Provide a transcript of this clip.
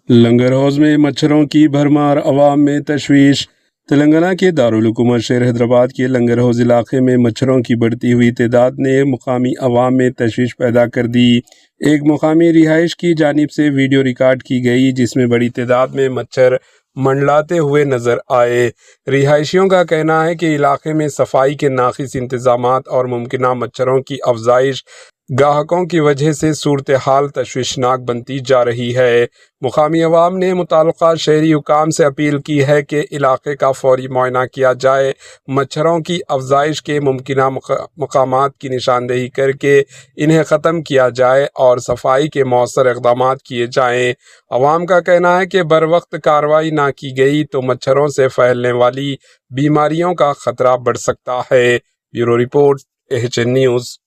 لنگر حوض میں مچھروں کی بھرمار، عوام میں تشویش۔ تلنگانہ کے دارالحکومت شہر حیدرآباد کے لنگر حوض علاقے میں مچھروں کی بڑھتی ہوئی تعداد نے مقامی عوام میں تشویش پیدا کر دی۔ ایک مقامی رہائش کی جانب سے ویڈیو ریکارڈ کی گئی جس میں بڑی تعداد میں مچھر منڈلاتے ہوئے نظر آئے۔ رہائشیوں کا کہنا ہے کہ علاقے میں صفائی کے ناقص انتظامات اور ممکنہ مچھروں کی افزائش گاہکوں کی وجہ سے صورتحال تشویشناک بنتی جا رہی ہے۔ مقامی عوام نے متعلقہ شہری حکام سے اپیل کی ہے کہ علاقے کا فوری معائنہ کیا جائے، مچھروں کی افزائش کے ممکنہ مقامات کی نشاندہی کر کے انہیں ختم کیا جائے اور صفائی کے مؤثر اقدامات کیے جائیں۔ عوام کا کہنا ہے کہ بروقت کارروائی نہ کی گئی تو مچھروں سے پھیلنے والی بیماریوں کا خطرہ بڑھ سکتا ہے۔ Bureau report, AHN news.